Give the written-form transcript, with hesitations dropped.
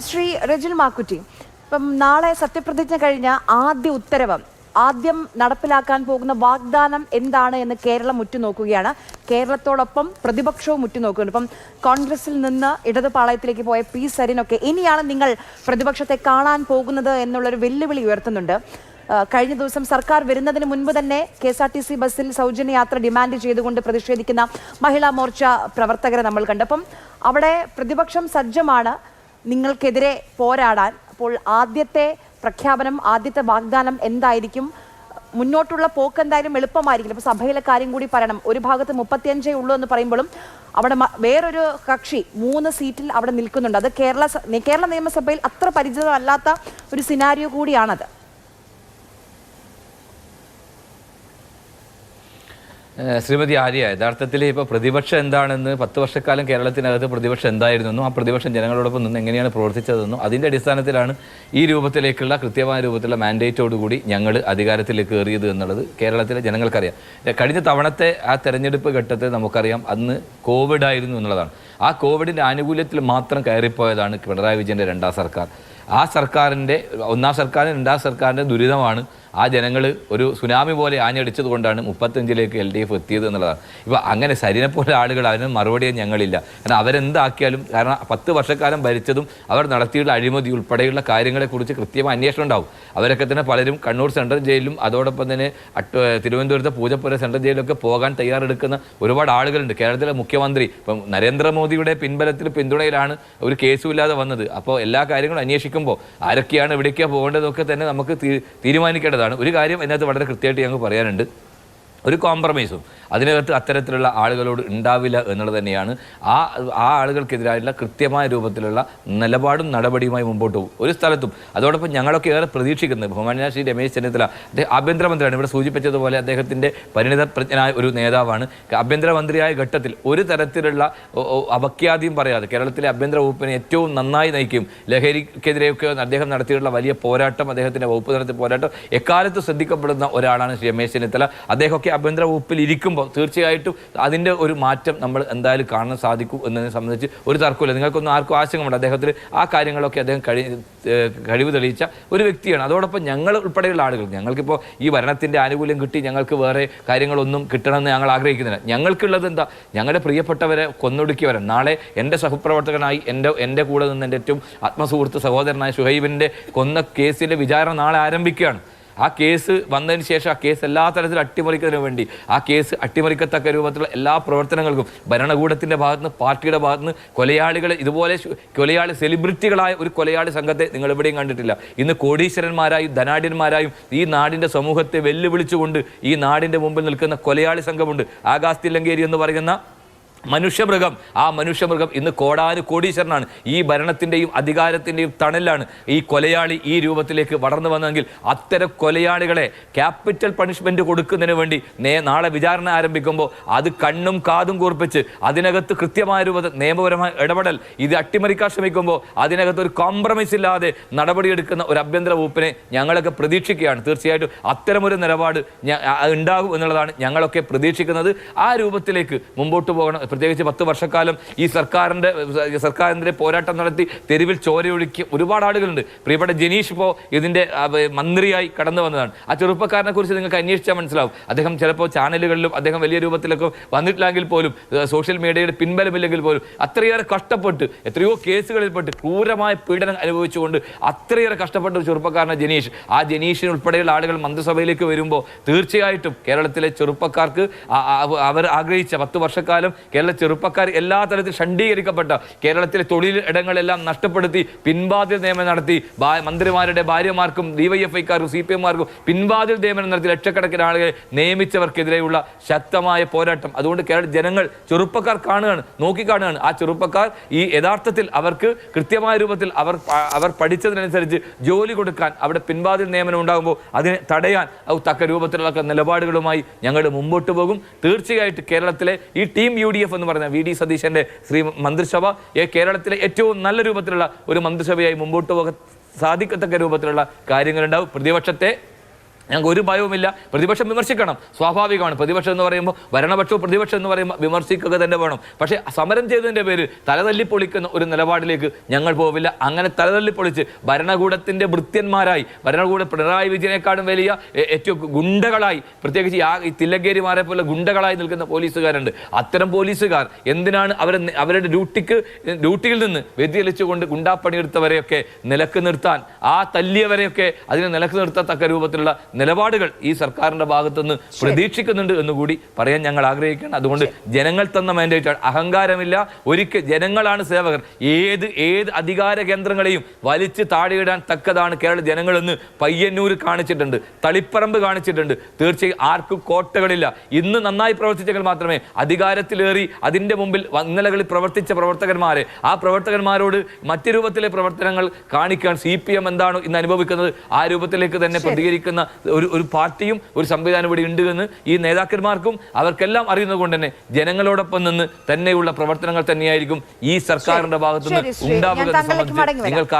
ശ്രീ റെജിൽ മാക്കുറ്റി, ഇപ്പം നാളെ സത്യപ്രതിജ്ഞ കഴിഞ്ഞ ആദ്യ ഉത്തരവ് ആദ്യം നടപ്പിലാക്കാൻ പോകുന്ന വാഗ്ദാനം എന്താണ് എന്ന് കേരളം ഉറ്റുനോക്കുകയാണ്. കേരളത്തോടൊപ്പം പ്രതിപക്ഷവും ഉറ്റുനോക്കുന്നുണ്ട്. ഇപ്പം കോൺഗ്രസിൽ നിന്ന് ഇടതുപാളയത്തിലേക്ക് പോയ പി സരിനൊക്കെ ഇനിയാണ് നിങ്ങൾ പ്രതിപക്ഷത്തെ കാണാൻ പോകുന്നത് എന്നുള്ളൊരു വെല്ലുവിളി ഉയർത്തുന്നുണ്ട്. കഴിഞ്ഞ ദിവസം സർക്കാർ വരുന്നതിന് മുൻപ് തന്നെ KSRTC ബസ്സിൽ സൗജന്യ യാത്ര ഡിമാൻഡ് ചെയ്തുകൊണ്ട് പ്രതിഷേധിക്കുന്ന മഹിളാ മോർച്ച പ്രവർത്തകരെ നമ്മൾ കണ്ടപ്പം അവിടെ പ്രതിപക്ഷം സജ്ജമാണ് നിങ്ങൾക്കെതിരെ പോരാടാൻ. അപ്പോൾ ആദ്യത്തെ പ്രഖ്യാപനം, ആദ്യത്തെ വാഗ്ദാനം എന്തായിരിക്കും? മുന്നോട്ടുള്ള പോക്ക് എന്തായാലും എളുപ്പമായിരിക്കില്ല. അപ്പോൾ സഭയിലെ കാര്യം കൂടി പറയണം. ഒരു ഭാഗത്ത് 35 ഉള്ളൂ എന്ന് പറയുമ്പോഴും അവിടെ വേറൊരു കക്ഷി 3 സീറ്റിൽ അവിടെ നിൽക്കുന്നുണ്ട്. അത് കേരള നിയമസഭയിൽ അത്ര പരിചിതമല്ലാത്ത ഒരു സിനാരിയോ കൂടിയാണത്. ശ്രീമതി ആര്യ, യഥാർത്ഥത്തിൽ ഇപ്പോൾ പ്രതിപക്ഷം എന്താണെന്ന് 10 വർഷക്കാലം കേരളത്തിനകത്ത് പ്രതിപക്ഷം എന്തായിരുന്നെന്നും ആ പ്രതിപക്ഷം ജനങ്ങളോടൊപ്പം നിന്ന് എങ്ങനെയാണ് പ്രവർത്തിച്ചതെന്നും അതിൻ്റെ അടിസ്ഥാനത്തിലാണ് ഈ രൂപത്തിലേക്കുള്ള കൃത്യമായ രൂപത്തിലുള്ള മാൻഡേറ്റോടുകൂടി ഞങ്ങൾ അധികാരത്തിലേക്ക് കയറിയത് എന്നുള്ളത് കേരളത്തിലെ ജനങ്ങൾക്കറിയാം. കഴിഞ്ഞ തവണത്തെ ആ തെരഞ്ഞെടുപ്പ് ഘട്ടത്തിൽ നമുക്കറിയാം അന്ന് കോവിഡ് ആയിരുന്നു എന്നുള്ളതാണ്. ആ കോവിഡിൻ്റെ ആനുകൂല്യത്തിൽ മാത്രം കയറിപ്പോയതാണ് പിണറായി വിജയൻ്റെ രണ്ടാം സർക്കാർ. ആ സർക്കാരിൻ്റെ ഒന്നാം സർക്കാരും രണ്ടാം സർക്കാരിൻ്റെ ദുരിതമാണ് ആ ജനങ്ങൾ ഒരു സുനാമി പോലെ ആഞ്ഞടിച്ചത് കൊണ്ടാണ് 35ലേക്ക് LDF എത്തിയത് എന്നുള്ളതാണ്. ഇപ്പോൾ അങ്ങനെ സരിനെപ്പോലെ ആളുകൾ അതിന് മറുപടിയും ഞങ്ങളില്ല. കാരണം അവരെന്താക്കിയാലും, കാരണം 10 വർഷക്കാലം ഭരിച്ചതും അവർ നടത്തിയുള്ള അഴിമതി ഉൾപ്പെടെയുള്ള കാര്യങ്ങളെക്കുറിച്ച് കൃത്യമായ അന്വേഷണം ഉണ്ടാവും. അവരൊക്കെ തന്നെ പലരും കണ്ണൂർ സെൻട്രൽ ജയിലിലും അതോടൊപ്പം തന്നെ തിരുവനന്തപുരത്തെ പൂജപ്പുര സെൻട്രൽ ജയിലിലൊക്കെ പോകാൻ തയ്യാറെടുക്കുന്ന ഒരുപാട് ആളുകളുണ്ട്. കേരളത്തിലെ മുഖ്യമന്ത്രി ഇപ്പം നരേന്ദ്രമോദിയുടെ പിൻബലത്തിലാണ് ഒരു കേസുമില്ലാതെ വന്നത്. അപ്പോൾ എല്ലാ കാര്യങ്ങളും അന്വേഷിക്കുമ്പോൾ ആരൊക്കെയാണ് എവിടേക്കാണ് പോകേണ്ടതൊക്കെ തന്നെ നമുക്ക് തീരുമാനിക്കേണ്ടതാണ്. ഒരു കാര്യം അതിനകത്ത് വളരെ കൃത്യമായിട്ട് ഞങ്ങൾക്ക് പറയാനുണ്ട്. ഒരു കോംപ്രമൈസും അതിനകത്ത് അത്തരത്തിലുള്ള ആളുകളോട് ഉണ്ടാവില്ല എന്നുള്ളത് തന്നെയാണ്. ആ ആളുകൾക്കെതിരായിട്ടുള്ള കൃത്യമായ രൂപത്തിലുള്ള നിലപാടും നടപടിയുമായി മുമ്പോട്ട് പോകും ഒരു സ്ഥലത്തും. അതോടൊപ്പം ഞങ്ങളൊക്കെ ഏറെ പ്രതീക്ഷിക്കുന്നത് ബഹുമാന്യനായ ശ്രീ രമേശ് ചെന്നിത്തല ആഭ്യന്തരമന്ത്രിയാണ്. ഇവിടെ സൂചിപ്പിച്ചതുപോലെ അദ്ദേഹത്തിൻ്റെ പരിണിതപ്രജ്ഞനായ ഒരു നേതാവാണ്. ആഭ്യന്തരമന്ത്രിയായ ഘട്ടത്തിൽ ഒരു തരത്തിലുള്ള അപഖ്യാതിയും പറയാതെ കേരളത്തിലെ ആഭ്യന്തര വകുപ്പിനെ ഏറ്റവും നന്നായി നയിക്കും. ലഹരിക്കെതിരെയൊക്കെ അദ്ദേഹം നടത്തിയിട്ടുള്ള വലിയ പോരാട്ടം, അദ്ദേഹത്തിൻ്റെ വകുപ്പ് നടത്തിയ പോരാട്ടം എക്കാലത്ത് ശ്രദ്ധിക്കപ്പെടുന്ന ഒരാളാണ് ശ്രീ രമേശ് ചെന്നിത്തല. അദ്ദേഹമൊക്കെ ആഭ്യന്തര വകുപ്പിൽ ഇരിക്കുമ്പോൾ തീർച്ചയായിട്ടും അതിൻ്റെ ഒരു മാറ്റം നമ്മൾ എന്തായാലും കാണാൻ സാധിക്കും എന്നതിനെ സംബന്ധിച്ച് ഒരു തർക്കമില്ല. നിങ്ങൾക്കൊന്നും ആർക്കും ആശങ്കമുണ്ട്. അദ്ദേഹത്തിന് ആ കാര്യങ്ങളൊക്കെ അദ്ദേഹം കഴിവ് തെളിയിച്ച ഒരു വ്യക്തിയാണ്. അതോടൊപ്പം ഞങ്ങൾ ഉൾപ്പെടെയുള്ള ആളുകൾ, ഞങ്ങൾക്കിപ്പോൾ ഈ ഭരണത്തിൻ്റെ ആനുകൂല്യം കിട്ടി ഞങ്ങൾക്ക് വേറെ കാര്യങ്ങളൊന്നും കിട്ടണമെന്ന് ഞങ്ങൾ ആഗ്രഹിക്കുന്നില്ല. ഞങ്ങൾക്കുള്ളത് എന്താ? ഞങ്ങളുടെ പ്രിയപ്പെട്ടവരെ കൊന്നൊടുക്കിയവരെ നാളെ എൻ്റെ സഹപ്രവർത്തകനായി എൻ്റെ കൂടെ നിന്ന് എൻ്റെ ഏറ്റവും ആത്മസുഹൃത്ത് സഹോദരനായ ഷുഹൈബിൻ്റെ കൊന്ന കേസിൻ്റെ വിചാരണ നാളെ ആരംഭിക്കുകയാണ്. ആ കേസ് വന്നതിന് ശേഷം ആ കേസ് എല്ലാ തരത്തിലും അട്ടിമറിക്കുന്നതിന് വേണ്ടി ആ കേസ് അട്ടിമറിക്കത്തക്ക രൂപത്തിലുള്ള എല്ലാ പ്രവർത്തനങ്ങൾക്കും ഭരണകൂടത്തിൻ്റെ ഭാഗത്തുനിന്ന്, പാർട്ടിയുടെ ഭാഗത്തുനിന്ന് കൊലയാളികളെ, ഇതുപോലെ കൊലയാളി സെലിബ്രിറ്റികളായ ഒരു കൊലയാളി സംഘത്തെ നിങ്ങൾ എവിടെയും കണ്ടിട്ടില്ല. ഇന്ന് കോടീശ്വരന്മാരായും ധനാഢ്യന്മാരായും ഈ നാടിൻ്റെ സമൂഹത്തെ വെല്ലുവിളിച്ചുകൊണ്ട് ഈ നാടിൻ്റെ മുമ്പിൽ നിൽക്കുന്ന കൊലയാളി സംഘമുണ്ട്. ആകാശ് തില്ലങ്കേരി എന്ന് പറയുന്ന മനുഷ്യമൃഗം. ആ മനുഷ്യമൃഗം ഇന്ന് കോടീശ്വരനാണ്. ഈ ഭരണത്തിൻ്റെയും അധികാരത്തിൻ്റെയും തണലാണ് ഈ കൊലയാളി ഈ രൂപത്തിലേക്ക് വളർന്നു വന്നെങ്കിൽ അത്തരം കൊലയാളികളെ ക്യാപിറ്റൽ പണിഷ്മെൻറ്റ് കൊടുക്കുന്നതിന് വേണ്ടി നാളെ വിചാരണ ആരംഭിക്കുമ്പോൾ അത് കണ്ണും കാതും കൂർപ്പിച്ച് അതിനകത്ത് കൃത്യമായ രൂപത്തിൽ നിയമപരമായ ഇടപെടൽ ഇത് അട്ടിമറിക്കാൻ ശ്രമിക്കുമ്പോൾ അതിനകത്ത് ഒരു കോംപ്രമൈസ് ഇല്ലാതെ നടപടിയെടുക്കുന്ന ഒരു ആഭ്യന്തര വകുപ്പിനെ ഞങ്ങളൊക്കെ പ്രതീക്ഷിക്കുകയാണ്. തീർച്ചയായിട്ടും അത്തരമൊരു നിലപാട് ഉണ്ടാകും എന്നുള്ളതാണ് ഞങ്ങളൊക്കെ പ്രതീക്ഷിക്കുന്നത്. ആ രൂപത്തിലേക്ക് മുമ്പോട്ട് പോകണം. പ്രത്യേകിച്ച് 10 വർഷക്കാലം ഈ സർക്കാരിൻ്റെ പോരാട്ടം നടത്തി തെരുവിൽ ചോരയൊഴുക്കി ഒരുപാട് ആളുകളുണ്ട്. പ്രിയപ്പെട്ട ജനീഷ് ഇപ്പോൾ ഇതിൻ്റെ മന്ത്രിയായി കടന്നു വന്നതാണ്. ആ ചെറുപ്പക്കാരനെ കുറിച്ച് നിങ്ങൾക്ക് അന്വേഷിച്ചാൽ മനസ്സിലാവും. അദ്ദേഹം ചിലപ്പോൾ ചാനലുകളിലും അദ്ദേഹം വലിയ രൂപത്തിലൊക്കെ വന്നിട്ടില്ലെങ്കിൽ പോലും, സോഷ്യൽ മീഡിയയുടെ പിൻബലമില്ലെങ്കിൽ പോലും അത്രയേറെ കഷ്ടപ്പെട്ട് എത്രയോ കേസുകളിൽപ്പെട്ട് ക്രൂരമായ പീഡനം അനുഭവിച്ചുകൊണ്ട് അത്രയേറെ കഷ്ടപ്പെട്ട ഒരു ചെറുപ്പക്കാരനാണ് ജനീഷ്. ആ ജനീഷിന് ഉൾപ്പെടെയുള്ള ആളുകൾ മന്ത്രിസഭയിലേക്ക് വരുമ്പോൾ തീർച്ചയായിട്ടും കേരളത്തിലെ ചെറുപ്പക്കാർക്ക് അവർ ആഗ്രഹിച്ച 10 വർഷക്കാലം കേരള ചെറുപ്പക്കാർ എല്ലാ തരത്തിലും ഷണ്ഡീകരിക്കപ്പെട്ട കേരളത്തിലെ തൊഴിൽ ഇടങ്ങളെല്ലാം നഷ്ടപ്പെടുത്തി പിൻവാതിൽ നിയമനം നടത്തി മന്ത്രിമാരുടെ ഭാര്യമാർക്കും DYFIക്കാർക്കും CPMമാർക്കും പിൻവാതിൽ നിയമനം നടത്തി ലക്ഷക്കണക്കിന് ആളുകളെ നിയമിച്ചവർക്കെതിരെയുള്ള ശക്തമായ പോരാട്ടം. അതുകൊണ്ട് കേരള ജനങ്ങൾ, ചെറുപ്പക്കാർ നോക്കിക്കാണുകയാണ്. ആ ചെറുപ്പക്കാർ ഈ യഥാർത്ഥത്തിൽ അവർക്ക് കൃത്യമായ രൂപത്തിൽ അവർ പഠിച്ചതിനനുസരിച്ച് ജോലി കൊടുക്കാൻ അവിടെ പിൻവാതിൽ നിയമനം ഉണ്ടാകുമ്പോൾ അതിനെ തടയാൻ തക്ക രൂപത്തിലുള്ള നിലപാടുകളുമായി ഞങ്ങൾ മുമ്പോട്ട് പോകും. തീർച്ചയായിട്ടും കേരളത്തിലെ ഈ ടീം UDF എന്ന് പറഞ്ഞ VD സതീശൻ്റെ മന്ത്രിസഭ കേരളത്തിലെ ഏറ്റവും നല്ല രൂപത്തിലുള്ള ഒരു മന്ത്രിസഭയായി മുമ്പോട്ട് പോകാൻ സാധിക്കത്തക്ക രൂപത്തിലുള്ള കാര്യങ്ങളുണ്ടാവും. പ്രതിപക്ഷത്തെ ഞങ്ങൾക്ക് ഒരു ഭയവുമില്ല. പ്രതിപക്ഷം വിമർശിക്കണം, സ്വാഭാവികമാണ്. പ്രതിപക്ഷം എന്ന് പറയുമ്പോൾ ഭരണപക്ഷവും പ്രതിപക്ഷം എന്ന് പറയുമ്പോൾ വിമർശിക്കുക തന്നെ വേണം. പക്ഷേ സമരം ചെയ്തതിൻ്റെ പേര് തലതല്ലിപ്പൊളിക്കുന്ന ഒരു നിലപാടിലേക്ക് ഞങ്ങൾ പോവില്ല. അങ്ങനെ തലതല്ലിപ്പൊളിച്ച് ഭരണകൂടത്തിൻ്റെ ഭൃത്യന്മാരായി, ഭരണകൂട പിണറായി വിജയനെക്കാളും വലിയ ഏറ്റവും ഗുണ്ടകളായി, പ്രത്യേകിച്ച് ഈ തില്ലങ്കേരിമാരെ പോലെ ഗുണ്ടകളായി നിൽക്കുന്ന പോലീസുകാരുണ്ട്. അത്തരം പോലീസുകാർ എന്തിനാണ് അവരുടെ ഡ്യൂട്ടിയിൽ നിന്ന് വ്യതിചലിച്ചുകൊണ്ട് ഗുണ്ടാപ്പണിയെടുത്തവരെയൊക്കെ നിലക്ക് നിർത്താൻ, ആ തല്ലിയവരെയൊക്കെ അതിനെ നിലക്ക് നിർത്തത്തക്ക രൂപത്തിലുള്ള നിലപാടുകൾ ഈ സർക്കാരിന്റെ ഭാഗത്തുനിന്ന് പ്രതീക്ഷിക്കുന്നുണ്ട് എന്നുകൂടി പറയാൻ ഞങ്ങൾ ആഗ്രഹിക്കുകയാണ്. അതുകൊണ്ട് ജനങ്ങൾ തന്ന മാൻഡേറ്റാണ്, അഹങ്കാരമില്ല. ഒരിക്കൽ ജനങ്ങളാണ് സേവകർ. ഏത് അധികാര കേന്ദ്രങ്ങളെയും വലിച്ചു താഴെയിടാൻ തക്കതാണ് കേരള ജനങ്ങളെന്ന് പയ്യന്നൂർ കാണിച്ചിട്ടുണ്ട്, തളിപ്പറമ്പ് കാണിച്ചിട്ടുണ്ട്. തീർച്ചയായും ആർക്കും കോട്ടകളില്ല. ഇന്ന് നന്നായി പ്രവർത്തിച്ചെങ്കിൽ മാത്രമേ അധികാരത്തിലേറി അതിൻ്റെ മുമ്പിൽ ഇന്നലകളിൽ പ്രവർത്തിച്ച പ്രവർത്തകന്മാരെ, ആ പ്രവർത്തകന്മാരോട് മറ്റു രൂപത്തിലെ പ്രവർത്തനങ്ങൾ കാണിക്കാൻ CPM എന്താണോ ഇന്ന് അനുഭവിക്കുന്നത് ആ രൂപത്തിലേക്ക് തന്നെ പ്രതികരിക്കുന്ന ഒരു പാർട്ടിയും ഒരു സംവിധാനം ഇവിടെ ഉണ്ട് എന്ന് ഈ നേതാക്കന്മാർക്കും അവർക്കെല്ലാം അറിയുന്നത് കൊണ്ട് തന്നെ ജനങ്ങളോടൊപ്പം നിന്ന് തന്നെയുള്ള പ്രവർത്തനങ്ങൾ തന്നെയായിരിക്കും ഈ സർക്കാരിന്റെ ഭാഗത്തുനിന്ന് ഉണ്ടാവുക.